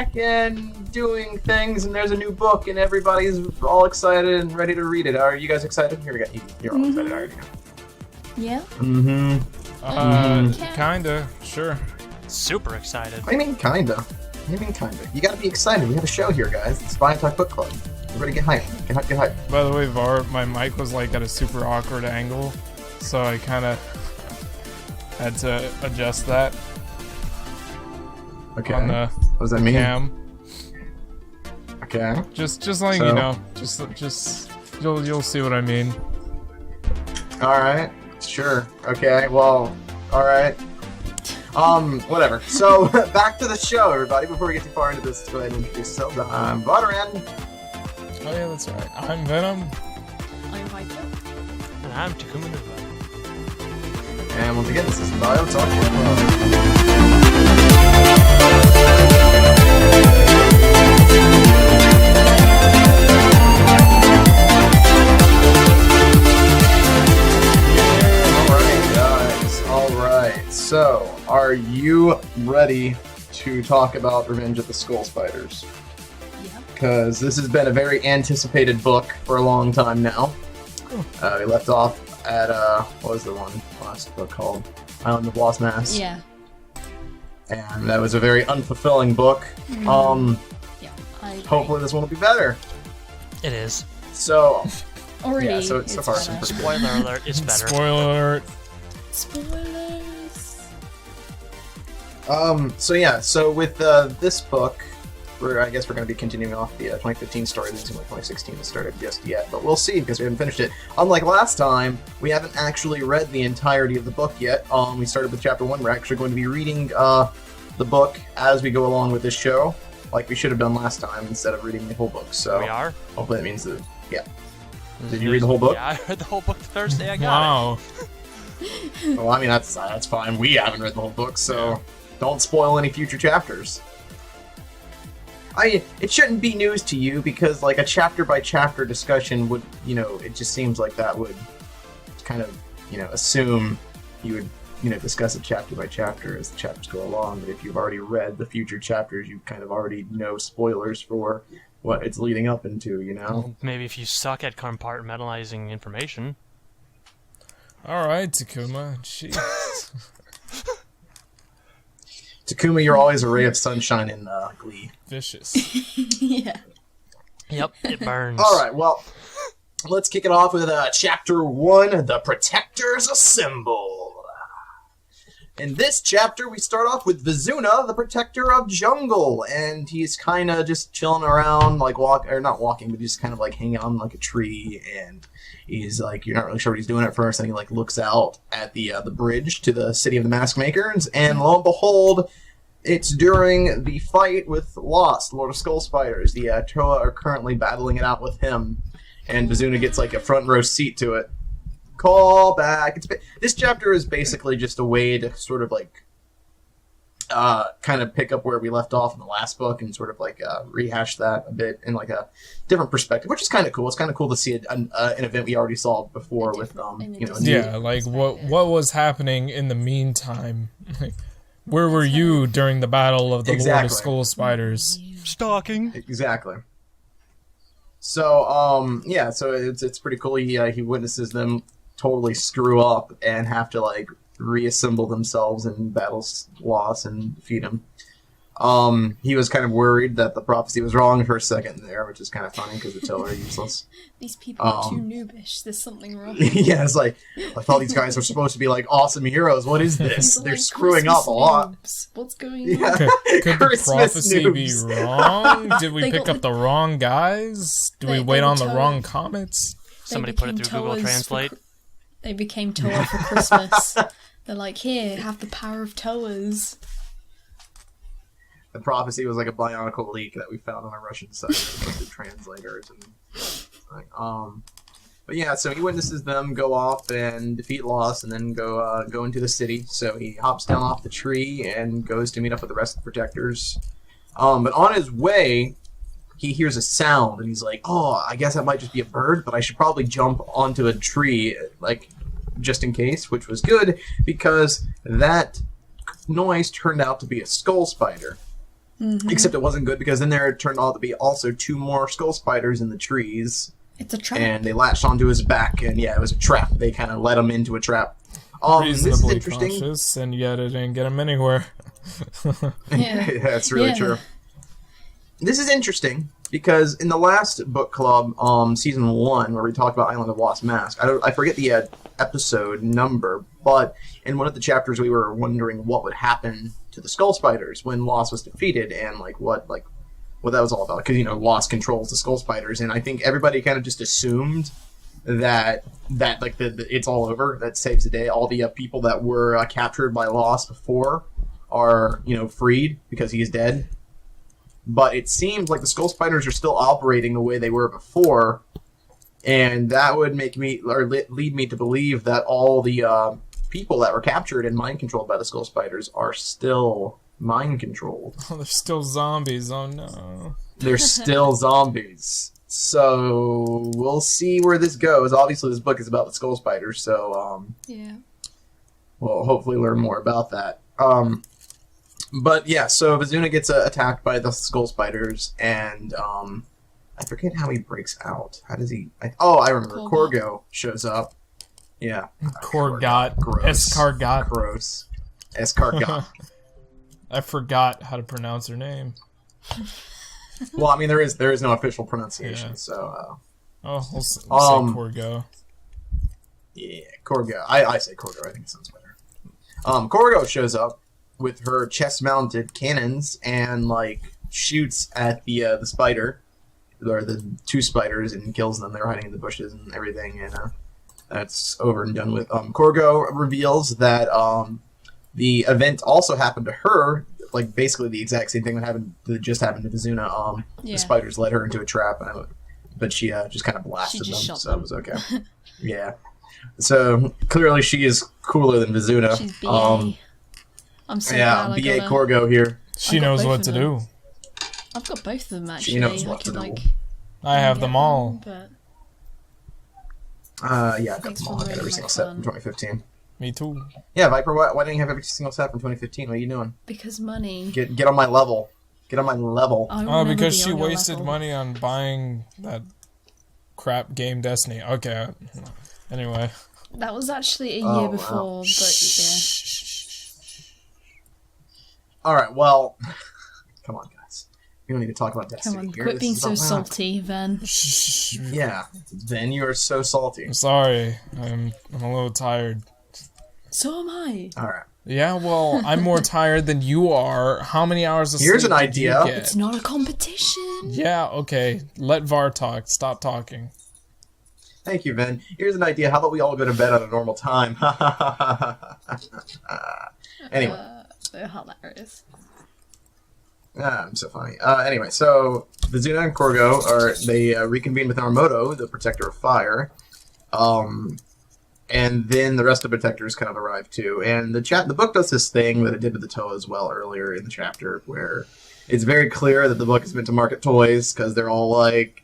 back and doing things, and there's a new book, and everybody's all excited and ready to read it. Are you guys excited? Here we go. You're all excited already. Yeah? Kinda, sure. Super excited. What do you mean, kinda? What do you mean, kinda? You gotta be excited. We have a show here, guys. It's BioTalk Book Club. Everybody get hyped. Get hyped, get hyped. By the way, Var, my mic was like at a super awkward angle, so I kinda had to adjust that. Okay. On the what does that mean? Cam. Okay. Just like you know, just you'll see what I mean. All right. Sure. Okay. Well. All right. Whatever. So back to the show, everybody. Before we get too far into this, let's go ahead and introduce ourselves. I'm Butteren. Oh yeah, that's right. I'm Venom. I'm Viper. And I'm Takuma Nuva. And once again, this is BioTalk Book Club. So, are you ready to talk about Revenge of the Skull Spiders? Yeah. Because this has been a very anticipated book for a long time now. We left off at, what was the last book called? Island of Lost Mass. Yeah. And that was a very unfulfilling book. Yeah, hopefully this one will be better. It is. So, already, yeah, so far, better. super good. Spoiler alert, it's better. Spoiler alert. Spoilers. So with this book, I guess we're going to be continuing off the 2015 story. It doesn't seem like 2016 has started just yet, but we'll see because we haven't finished it. Unlike last time, we haven't actually read the entirety of the book yet. We started with chapter 1. We're actually going to be reading the book as we go along with this show, like we should have done last time, instead of reading the whole book. So We are? hopefully that means that, yeah. Did you read the whole book? Yeah, I read the whole book the Thursday I got it. Well, I mean, that's fine. We haven't read the whole book, so don't spoil any future chapters. It shouldn't be news to you because, like, a chapter-by-chapter discussion would, it just seems like that would kind of, assume you would, discuss it chapter-by-chapter as the chapters go along. But if you've already read the future chapters, you kind of already know spoilers for what it's leading up into, Well, maybe if you suck at compartmentalizing information. Alright, Takuma. Jeez. Takuma, you're always a ray of sunshine in Glee. Vicious. Yeah. Yep, it burns. Alright, well, let's kick it off with Chapter 1, The Protectors Assemble. In this chapter, we start off with Vizuna, the Protector of Jungle, and he's kind of just chilling around, like, not walking, but he's kind of, like, hanging on, like, a tree, and he's, like, you're not really sure what he's doing at first, and he, like, looks out at the bridge to the City of the Mask Makers, and lo and behold, it's during the fight with Lost, Lord of Skull Spiders. The Toa are currently battling it out with him, and Vizuna gets, like, a front row seat to it. Call back. This chapter is basically just a way to sort of like kind of pick up where we left off in the last book and sort of like rehash that a bit in like a different perspective, which is kind of cool. It's kind of cool to see an event we already saw before with yeah, like what was happening in the meantime. Like, where were you during the battle of the Lord of Skull Spiders? Stalking. Exactly. So yeah, so it's pretty cool. He witnesses them totally screw up and have to like reassemble themselves and battle Lost and defeat him. He was kind of worried that the prophecy was wrong for a second there, which is kind of funny because the Tiller are useless. These people are too noobish. There's something wrong. Yeah, it's like, I thought these guys were supposed to be like awesome heroes. What is this? They're like screwing Christmas up a lot. noobs. What's going Yeah. on? Could the Christmas prophecy be noobs. wrong? Did we They pick got up the wrong guys? Did we They wait were on the told- wrong comments? Somebody put it through Google Translate. They became Toa for Christmas. They're like, here, have the power of Toas. The prophecy was like a bionicle leak that we found on a Russian site with the translators and like, but yeah, so he witnesses them go off and defeat Lost and then go into the city. So he hops down off the tree and goes to meet up with the rest of the protectors. But on his way, he hears a sound and he's like, "Oh, I guess that might just be a bird, but I should probably jump onto a tree, like just in case," which was good because that noise turned out to be a skull spider. Except it wasn't good because then there turned out to be also 2 more skull spiders in the trees. It's a trap. And they latched onto his back, and yeah, it was a trap. They kind of led him into a trap. This is Reasonably interesting. cautious, and yet it didn't get him anywhere. Yeah. That's really Yeah. true. This is interesting because in the last book club, season 1, where we talked about Island of Lost Mask, I forget the episode number, but in one of the chapters we were wondering what would happen to the skull spiders when Lost was defeated, and what that was all about. Because Lost controls the skull spiders, and I think everybody kind of just assumed that it's all over. That saves the day. All the people that were captured by Lost before are freed because he's dead. But it seems like the skull spiders are still operating the way they were before, and that would make me lead me to believe that all the people that were captured and mind controlled by the skull spiders are still mind controlled. Oh, they're still zombies. Oh no. They're still zombies. So we'll see where this goes. Obviously, this book is about the skull spiders, so Yeah. we'll hopefully learn more about that. But yeah, so Vizuna gets attacked by the skull spiders, and I forget how he breaks out. How does he? I remember. Korgo shows up. Yeah. Korgot. Gross. Escargot. Gross. Escargot. I forgot how to pronounce her name. Well, I mean, there is no official pronunciation, Yeah. so. We'll say Korgo. Yeah, Korgo. I say Korgo. I think it sounds better. Korgo shows up with her chest-mounted cannons and shoots at the spider, or the 2 spiders, and kills them. They're hiding in the bushes and everything, and that's over and done with. Korgo reveals that the event also happened to her, basically the exact same thing that just happened to Vizuna. Yeah. The spiders led her into a trap, but she just kind of blasted She just them, shot so them. it was okay. Yeah. So clearly she is cooler than Vizuna. She's BA. I'm so Yeah, glad I BA got her. Korgo here. She got knows both what of to them. do. I've got both of them actually. She knows what I to could, do. I have get them all. But Yeah, I got Thanks them for all. I got rating every my single set fun. from 2015. Me too. Yeah, Viper, why didn't you have every single set from 2015? What are you doing? because money. Get on my level. Get on my level. I will Oh, never because be she on your wasted level. money on buying that crap game Destiny. Okay. Anyway. That was actually a Oh, year wow. before, but yeah. All right, well, come on, guys. We don't need to talk about Destiny Come on, here. quit This being is so about math. salty, Ven. Yeah, then you are so salty. I'm sorry. I'm a little tired. So am I. All right. Yeah, well, I'm more tired than you are. How many hours of sleep Here's an did you idea. get? It's not a competition. Yeah, okay. Let VAR talk. Stop talking. Thank you, Ben. Here's an idea. How about we all go to bed at a normal time? Anyway. They're hilarious. I'm so funny. Anyway, so Vizuna and Korgo they reconvene with Armoto, the Protector of Fire, and then the rest of the Protectors kind of arrive too. And the book does this thing that it did with the Toa as well earlier in the chapter, where it's very clear that the book is meant to market toys because they're all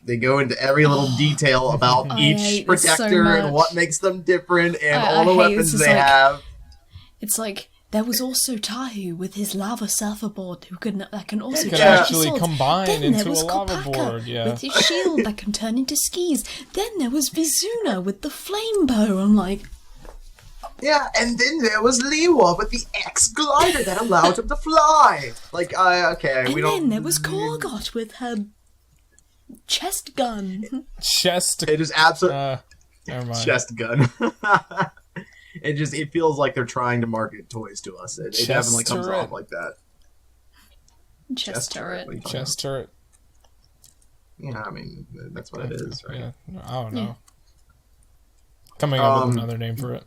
they go into every little detail about I each hate this so Protector and much. what makes them different and I all the hate weapons this. they have. It's like there was also Tahu with his lava surferboard that can also It could charge actually swords. combine Then into there was a lava Kopaka board, yeah. with his shield that can turn into skis. Then there was Vizuna with the flame bow. I'm like, Yeah, and then there was Liwa with the X glider that allowed him to fly. Okay, and we don't. then there was Korgot with her chest gun. Chest. It is absolutely Never mind. chest gun. It feels like they're trying to market toys to us. It definitely comes turret. off like that. Chest turret. What are you talking Chest turret. about? Yeah, I mean that's what it is, right? Yeah, I don't know. Yeah. Coming up with another name for it.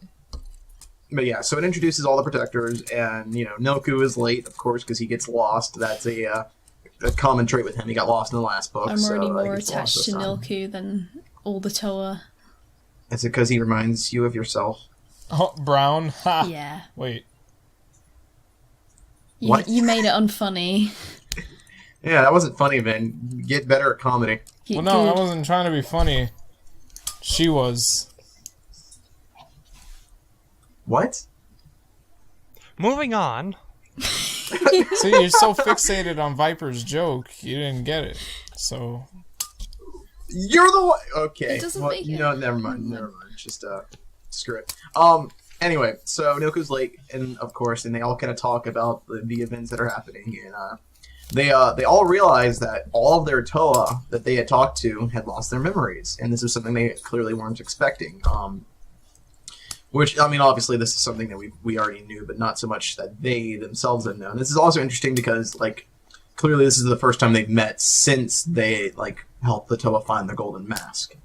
But yeah, so it introduces all the protectors, and Noku is late, of course, because he gets lost. That's a common trait with him. He got lost in the last book. I'm already so, more he gets lost attached this to time. Nilku than all the Toa. Is it because he reminds you of yourself? Oh, Brown. Ha. Yeah. Wait. What? You made it unfunny. Yeah, that wasn't funny, man. Get better at comedy. Well, no, I wasn't trying to be funny. She was. What? Moving on. See, you're so fixated on Viper's joke, you didn't get it. So You're the one. Okay. It doesn't well, make it. no, never mind. Just screw it. Anyway, so Noko's late, and of course, and they all kind of talk about the events that are happening, and they all realize that all of their Toa that they had talked to had lost their memories, and this is something they clearly weren't expecting. Which, I mean, obviously this is something that we already knew, but not so much that they themselves had known. This is also interesting because, like, clearly this is the first time they've met since they, like, helped the Toa find the golden mask.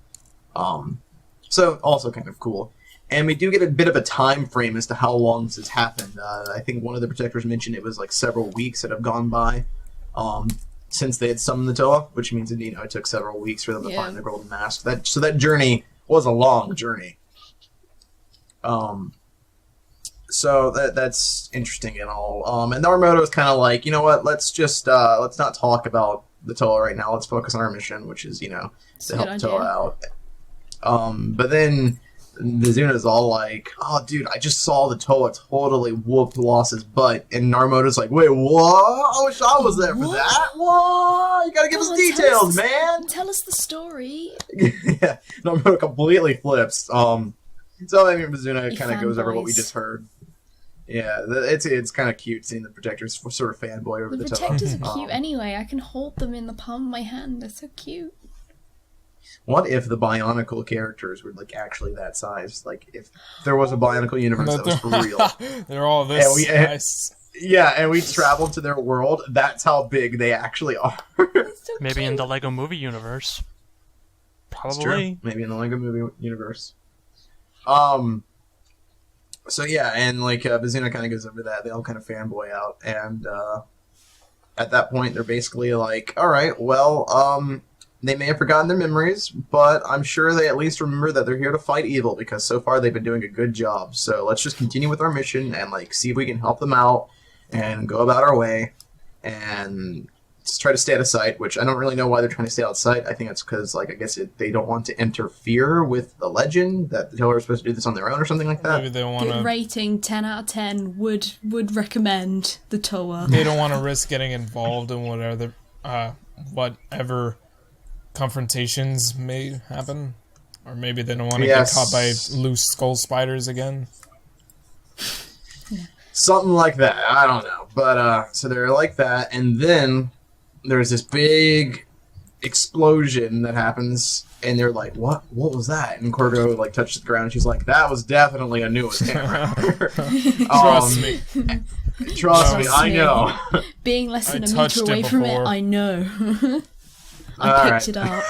So, also kind of cool. And we do get a bit of a time frame as to how long this has happened. I think one of the protectors mentioned it was, like, several weeks that have gone by since they had summoned the Toa, which means, you know, it took several weeks for them to find the golden mask. So that journey was a long journey. So that's interesting and all. And Naramoto is kind of like, you know what, let's not talk about the Toa right now. Let's focus on our mission, which is, you know, to help Toa out. But then Vizuna's all like, oh, dude, I just saw the Toa totally whoop Loss's butt. And Naramoto's like, wait, what? I wish I was there for that. What? You gotta give us details, man. Tell us the story. Yeah, Naramoto completely flips. So I mean, Vizuna kind of goes over what we just heard. Yeah, it's kind of cute seeing the protectors sort of fanboy over the Toa. The protectors are cute anyway. I can hold them in the palm of my hand. They're so cute. What if the Bionicle characters were like actually that size? Like if there was a Bionicle universe that was for real. They're all this size. Yeah, and we traveled to their world. That's how big they actually are. So Maybe cute. in the Lego Movie universe. That's Probably. true. Maybe in the Lego Movie universe. So yeah, and like Vizuna kind of goes over that. They all kind of fanboy out, and at that point, they're basically like, "All right, well, they may have forgotten their memories, but I'm sure they at least remember that they're here to fight evil because so far they've been doing a good job. So let's just continue with our mission and like see if we can help them out and go about our way and just try to stay out of sight." Which I don't really know why they're trying to stay out of sight. I think it's because, like, I guess they don't want to interfere with the legend that the Toa are supposed to do this on their own or something like that. Maybe they want Good to. rating, 10 out of 10. Would recommend the Toa. They don't want to risk getting involved in whatever confrontations may happen, or maybe they don't want to get caught by loose skull spiders again. Something like that. I don't know, but so they're like that, and then there's this big explosion that happens, and they're like, "What? What was that?" And Corgo like touches the ground, and she's like, "That was definitely a new camera." Trust me. Trust me, I know. Being less than I a meter touched it away from it, before. I know. I All picked right. it up.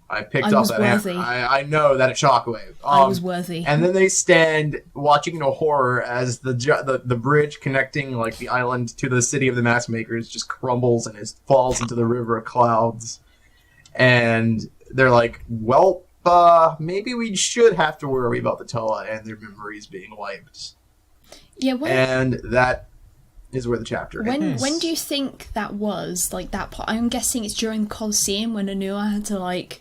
I picked I up was that worthy. hammer. I know that shockwave. I was worthy. And then they stand watching in horror as the bridge connecting like the island to the city of the mask makers just crumbles and falls into the river of clouds. And they're like, well, maybe we should have to worry about the Toa and their memories being wiped. Yeah, And that is where the chapter ends. when do you think that was? Like that part? I'm guessing it's during the Colosseum when Anua had to like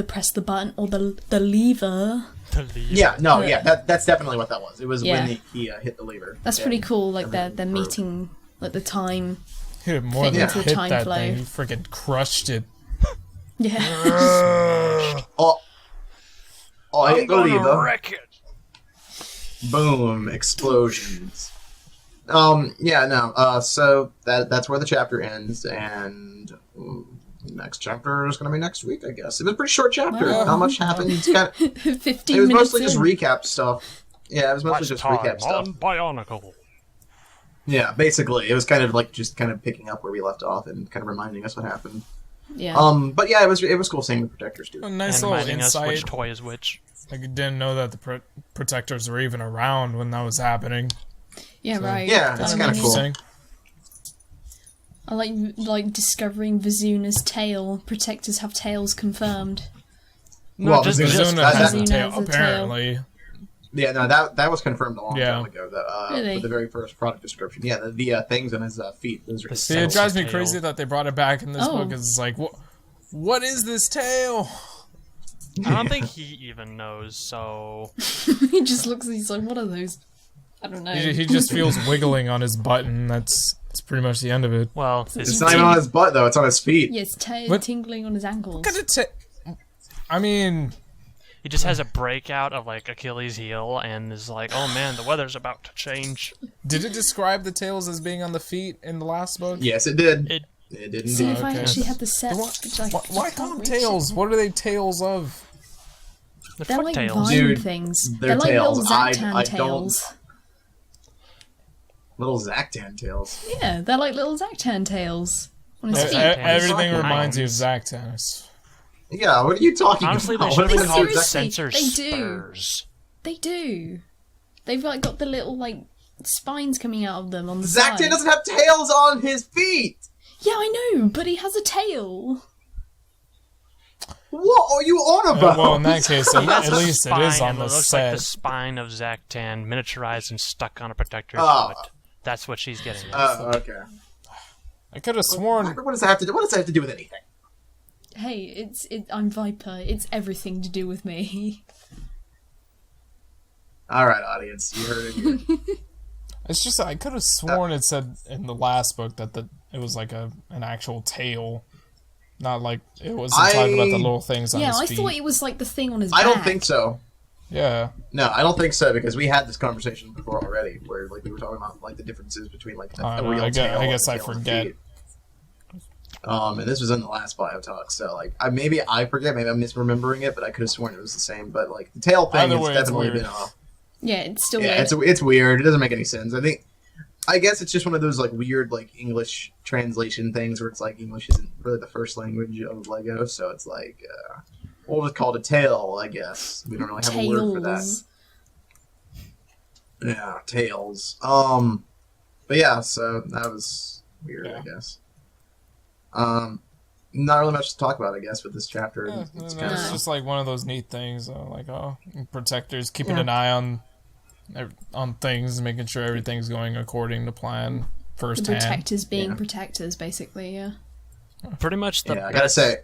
press the button or the lever. Yeah, no, yeah, that's definitely what that was. It was when he hit the lever. That's pretty cool. Like they're meeting like the time. Hit it more Fit than into the hit time that flow. thing. You freaking crushed it. Yeah. Oh, I hit the lever. Wreck it. Boom! Explosions. Yeah, no. So that's where the chapter ends, and next chapter is going to be next week, I guess. It was a pretty short chapter. Wow. Not much happened. It's 15 it was minutes mostly just in. recap stuff. Yeah, it was mostly Last just time recap stuff. on Bionicle. Yeah, basically, it was kind of like just kind of picking up where we left off and kind of reminding us what happened. Yeah. But yeah, it was cool seeing the protectors do. A nice And little reminding us insight. which toy is which. Like, I didn't know that the protectors were even around when that was happening. Yeah, right. Yeah, it's kind of cool. Interesting. I like discovering Vizuna's tail. Protectors have tails confirmed. Well, just- Vizuna has a Vizuna tail, has a tail. apparently. Yeah, no, that was confirmed a long Yeah. time ago. Really? With the very first product description. Yeah, the things on his feet. Those are his See, it tails. drives me tail. crazy that they brought it back in this Oh. book. It's like, what is this tail? I don't think he even knows, so... He just looks. He's like, what are those? I don't know. He just feels wiggling on his button. That's pretty much the end of it. Well, It's not even on his butt, though. It's on his feet. Yeah, it's What? tingling on his ankles. I mean, he just has a breakout of like Achilles' heel and is like, "Oh man, the weather's about to change." did it describe the tails as being on the feet in the last book? Yes, it did. It It didn't. See, do if I Okay. actually had the set, Why call them tails? What are they tails of? the They're foot like tails. vine Dude, things. they're like tails. little I Zactan don't- tails. Little Zactan tails. Yeah, they're like little Zactan tails on his E- feet. Everything Zactan. reminds you of Zactanus. Yeah, what are you talking Honestly, about? they should What be are called seriously, sensor they do. spurs. They do. They've like got the little like spines coming out of them on the side. Zactan doesn't have tails on his feet! Yeah, I know, but he has a tail. What are you on about? Well, in that case, He has at a least it is spine, on and the it looks set. like the spine of Zactan miniaturized and stuck on a protector's Oh. foot. That's what she's getting at. Okay. I could have sworn. What does that have to do? What does that have to do with anything? Hey, I'm Viper. It's everything to do with me. All right, audience, you heard it here. It's just I could have sworn it said in the last book that it was like an actual tail, not like it wasn't talking about the little things on Yeah, his I feet. thought it was like the thing on his I back. don't think so. Yeah, No, I don't think so because we had this conversation before already, where like we were talking about like the differences between like I a don't know, real I guess- tail. I guess and I a tail and forget. feet. And this was in the last BioTalk, so like maybe I forget, maybe I'm misremembering it, but I could have sworn it was the same. But like the tail thing Either has way, it's definitely weird. been off. Yeah, it's still Yeah, weird. it's weird. It doesn't make any sense. I guess it's just one of those like weird like English translation things where it's like English isn't really the first language of Lego, so it's like we'll just call it a tail. I guess we don't really have a word for that. Tails. Yeah, tails. But yeah, so that was weird. Yeah. I guess. Not really much to talk about, I guess, with this chapter. yeah It's no, kind it's of just like one of those neat things. Like protectors keeping an eye on things, making sure everything's going according to plan The firsthand. protectors being Yeah. protectors, basically, yeah. Pretty much the yeah. I gotta best- say,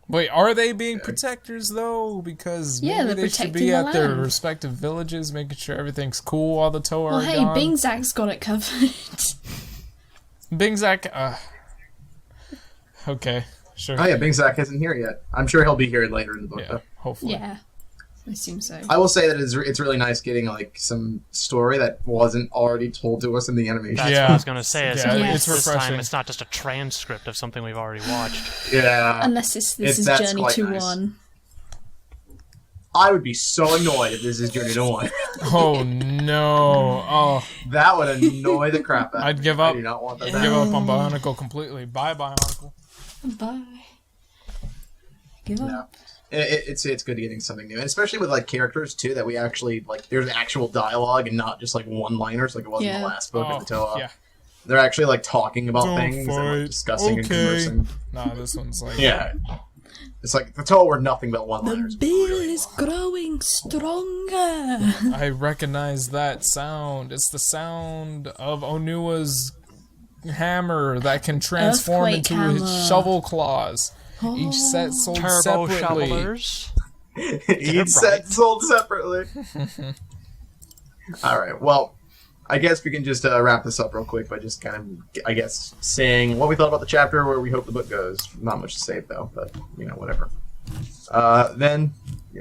Wait, are they being protectors though? Because Yeah, maybe they're they should protecting be the at their land. respective villages, making sure everything's cool while the Toa Well, are hey, gone. Bing Zach's got it covered. Bing Zack. Okay, sure. oh yeah, Bing Zack isn't here yet. I'm sure he'll be here later in the book. Yeah, Though. hopefully. Yeah, I assume so. I will say that it's really nice getting like some story that wasn't already told to us in the animation. That's Yeah. what I was gonna say. Is Yeah, at it's least this refreshing. time it's not just a transcript of something we've already watched. Yeah, Unless this is that's Journey quite to nice. 1. I would be so annoyed if this is Journey to 1. Oh no! Oh, That would annoy the crap out of I'd me. give I up. do not want that. I'd give up on Bionicle completely. Bye, Bionicle. Bye. Give No. up. It's good getting something new, and especially with like characters too that we actually like. There's actual dialogue and not just like one-liners like it was in Yeah. the last book of the Oh, Toa. yeah. They're actually like talking about Don't things and fight. like discussing and Okay. conversing. Nah, this one's like. Yeah, it's like the Toa were nothing but The one-liners. bill is growing stronger. I recognize that sound. It's the sound of Onua's hammer that can transform Earthquake into hammer. his shovel claws. Each set sold Turbo separately. shovelers. Each set sold separately. All right. Well, I guess we can just wrap this up real quick by just kind of, I guess, saying what we thought about the chapter, where we hope the book goes. Not much to say though, but whatever. Then,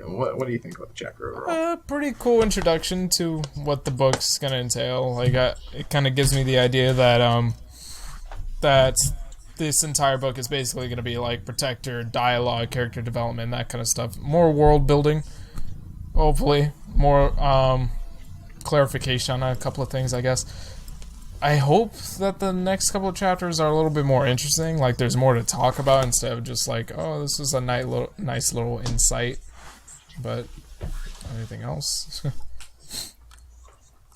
what do you think about the chapter overall? Pretty cool introduction to what the book's gonna entail. Like, it kind of gives me the idea that that this entire book is basically gonna be like protector, dialogue, character development, that kind of stuff. More world building, hopefully. More clarification on a couple of things, I guess. I hope that the next couple of chapters are a little bit more interesting. Like, there's more to talk about instead of just like, oh, this is a nice little insight. But anything else?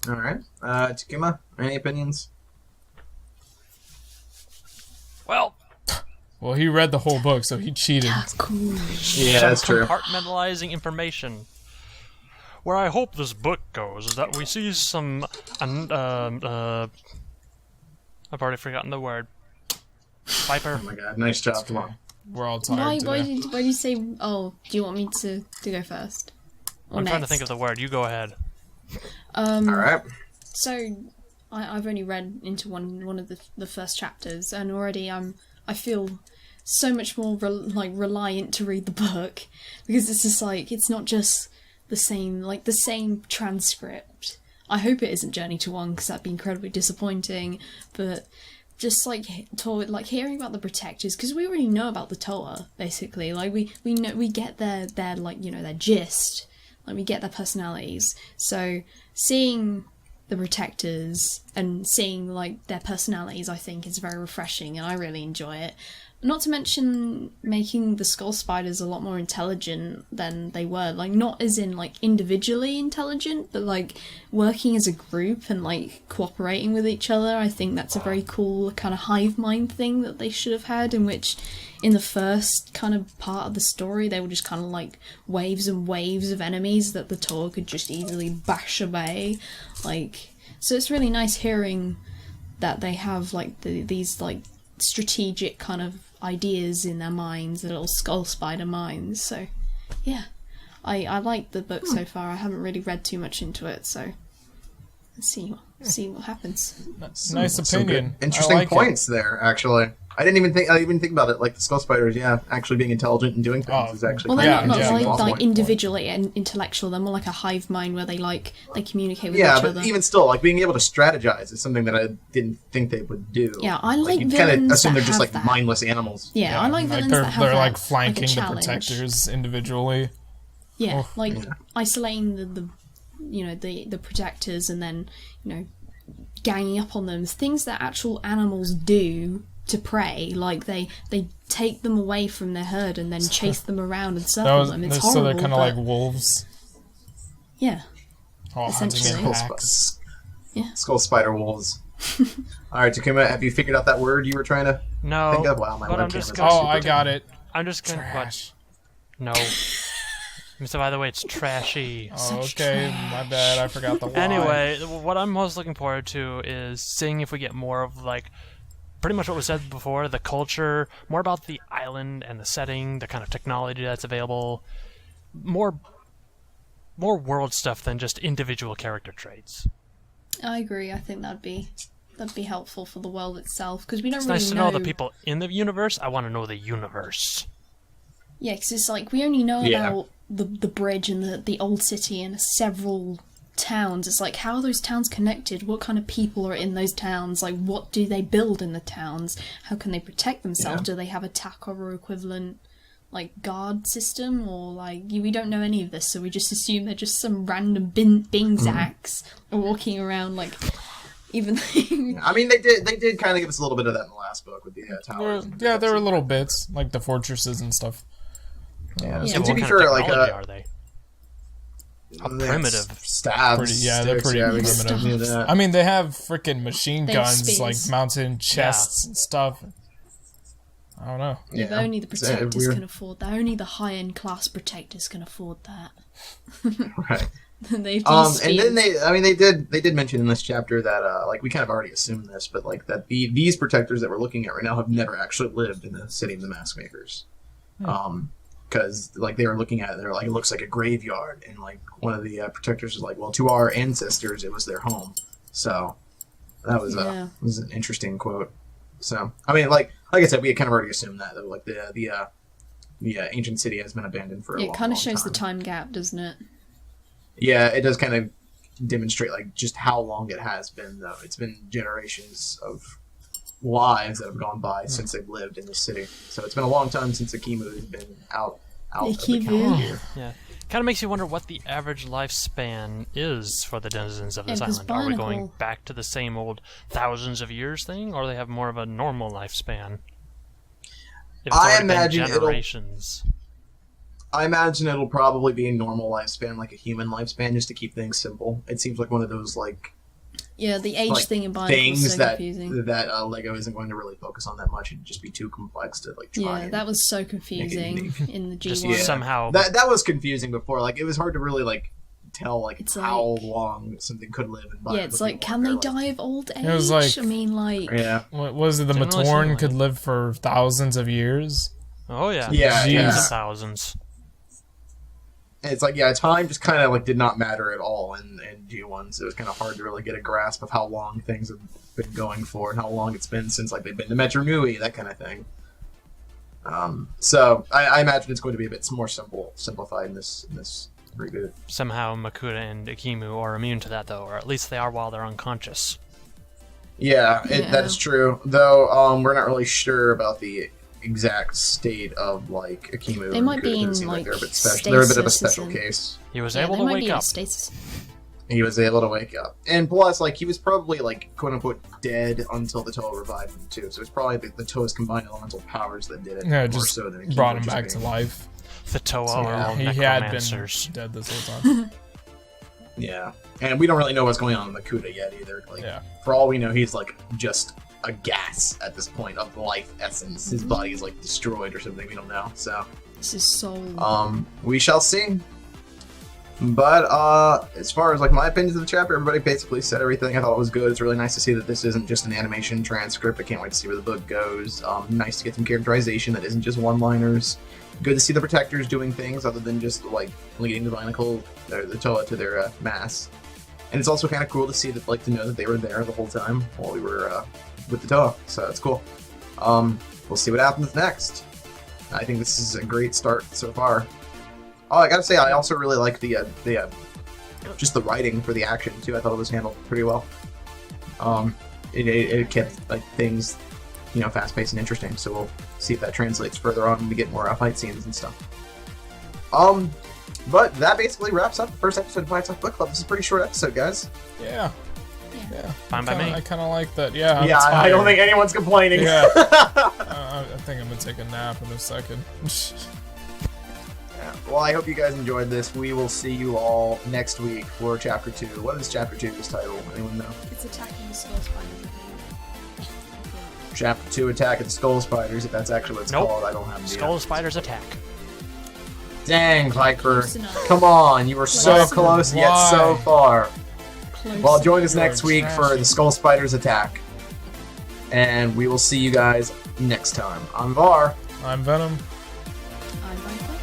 All right. Takuma, any opinions? Well, Well, he read the whole book, so he cheated. Cool. Yeah, that's true. compartmentalizing information. Where I hope this book goes is that we see some. I've already forgotten the word. Viper. Oh my god, nice job, come on. We're all tired Why today. did you say, oh, do you want me to go first? Or I'm next? trying to think of the word. You go ahead. All right. So I've only read into one of the first chapters, and already I feel so much more reliant to read the book, because it's just like, it's not just the same transcript. I hope it isn't Journey to One, because that'd be incredibly disappointing, but just hearing about the Protectors, because we already know about the Toa, basically. Like, we know, we get their their gist, like, we get their personalities. So seeing the Protectors and seeing like their personalities, I think, is very refreshing, and I really enjoy it. Not to mention making the Skull Spiders a lot more intelligent than they were. Like, not as in, like, individually intelligent, but, like, working as a group and, like, cooperating with each other. I think that's a very cool kind of hive mind thing that they should have had, in which, in the first kind of part of the story, they were just kind of, like, waves and waves of enemies that the Tor could just easily bash away. Like, so it's really nice hearing that they have, like, these, like, strategic kind of ideas in their minds, the little skull spider minds. So yeah, I like the book so far. I haven't really read too much into it, so let's see what happens. Nice opinion. Interesting I like points there, actually. I didn't even think about it. Like, the skull spiders, actually being intelligent and doing things is actually. Well, they're not yeah. like individually and intellectual. They're more like a hive mind where they communicate with each other. Yeah, but even still, like, being able to strategize is something that I didn't think they would do. Yeah, I like you villains kind of assume that they're just have like that. mindless animals. Yeah, I like villains they're, that have they're that, like flanking like a the challenge. Protectors individually. Yeah, isolating the Protectors, and then ganging up on them. Things that actual animals do to prey, like they take them away from their herd and then chase them around and circle them. It's horrible. So they're kind of like wolves. Yeah. All hunting in packs. Yeah. Skull spider wolves. All right, Takuma, have you figured out that word you were trying to think of? Wow, my webcam is super I got it. I'm just gonna Trash. No. So by the way, it's trashy. Oh, okay, my bad. I forgot the line. Anyway, what I'm most looking forward to is seeing if we get more of, like, pretty much what was said before, the culture, more about the island and the setting, the kind of technology that's available, more world stuff than just individual character traits. I agree. I think that'd be helpful for the world itself, because we don't It's really nice to know the people in the universe. I want to know the universe. Yeah, because it's like we only know about the bridge and the old city and several towns. It's like, how are those towns connected? What kind of people are in those towns? Like, what do they build in the towns? How can they protect themselves? Do they have a Takara equivalent, like, guard system? Or, like, we don't know any of this, so we just assume they're just some random Bingzacks walking around, like, even though... I mean, they did kind of give us a little bit of that in the last book with the towers. There were little bits, like the fortresses and stuff. Yeah, So and to what be kind of fair, like, technology are they? Primitive. Stabs. They're pretty primitive. I mean, they have freaking machine They have guns, spears. like, mounted in chests and stuff. I don't know. Yeah, but only the it's, Protectors weird. can afford that. Only the high-end class Protectors can afford that. Right. They've And then they did mention in this chapter that like, we kind of already assumed this, but like that these Protectors that we're looking at right now have never actually lived in the city of the Mask Makers. Because like they were looking at it, they're like, it looks like a graveyard, and like one of the Protectors was like, well, to our ancestors it was their home. So that was was an interesting quote. So I mean, like I said, we had kind of already assumed that, though, like the ancient city has been abandoned for a long, it kind of long shows time. the time gap, doesn't it? Yeah, it does kind of demonstrate like just how long it has been, though. It's been generations of lives that have gone by since they've lived in the city. So it's been a long time since Akimu has been out of the county here. Yeah. Kind of makes you wonder what the average lifespan is for the denizens of this Yeah, 'cause island. Are we going Barnacle- back to the same old thousands of years thing, or do they have more of a normal lifespan? If it's I already been imagine generations. I imagine it'll probably be a normal lifespan, like a human lifespan, just to keep things simple. It seems like one of those like Yeah, the age like thing in Bionicle is things so that confusing. Lego isn't going to really focus on that much. It'd just be too complex to like try. Yeah, and that was so confusing unique. in the G1. Just Yeah. somehow. that was confusing before. Like it was hard to really like tell like It's how like- long something could live in Bionicle. Yeah, it's like, can they die of old age? was like- I mean, like... Yeah. What was it? The Generally Matorn similar. could live for thousands of years. Oh yeah. Yeah, Tens yeah. of thousands. And it's like, yeah, time just kind of like did not matter at all in G1, so it was kind of hard to really get a grasp of how long things have been going for and how long it's been since like they've been to Metro Nui, that kind of thing. So I imagine it's going to be a bit more simplified in this reboot. Somehow Makuta and Ikimu are immune to that, though, or at least they are while they're unconscious. Yeah, that is true. Though we're not really sure about the exact state of like Akimu. They might be in like they're a bit special. They're a bit of a special case. He was able to wake up. Stasis. He was able to wake up, and plus, like he was probably like quote unquote dead until the Toa revived him too. So it's probably the Toa's combined elemental powers that did it. Yeah, more just so than Akimu brought him back to life. The Toa So, are all he had been necromancers. dead this whole time. Yeah, and we don't really know what's going on with Makuta yet either. Like, for all we know, he's like just a gas at this point of life essence. His body is like destroyed or something. We don't know. So This is soul. we shall see. But as far as like my opinions of the chapter, everybody basically said everything. I thought it was good. It's really nice to see that this isn't just an animation transcript. I can't wait to see where the book goes. Nice to get some characterization that isn't just one-liners. Good to see the protectors doing things other than just like leading the Binacle or the Toa to their mass. And it's also kind of cool to see that, like, to know that they were there the whole time while we were with the Toa. So it's cool. We'll see what happens next. I think this is a great start so far. Oh, I gotta say, I also really like the just the writing for the action too. I thought it was handled pretty well. It kept like things, you know, fast-paced and interesting. So we'll see if that translates further on when we get more fight scenes and stuff. But that basically wraps up the first episode of BioTalk Book Club. This is a pretty short episode, guys. Yeah. Fine by me. I kind of like that. Yeah. Yeah, I don't think anyone's complaining. Yeah. I think I'm gonna take a nap in a second. Yeah. Well, I hope you guys enjoyed this. We will see you all next week for Chapter 2. What is Chapter 2's title? Anyone know? It's attacking the skull spiders. Chapter 2, Attack of the Skull Spiders, if that's actually what it's called. I don't have the Skull Spiders Attack. Dang, Piper. Close enough. Come on, you were so Close close yet enough. so far. Close. Well, join us You're next week for trashy. the Skull Spiders Attack. And we will see you guys next time. I'm Var. I'm Venom. I'm Viper.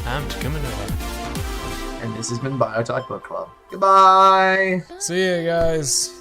I'm Takumanua. And this has been BioTalk Book Club. Goodbye! See you guys.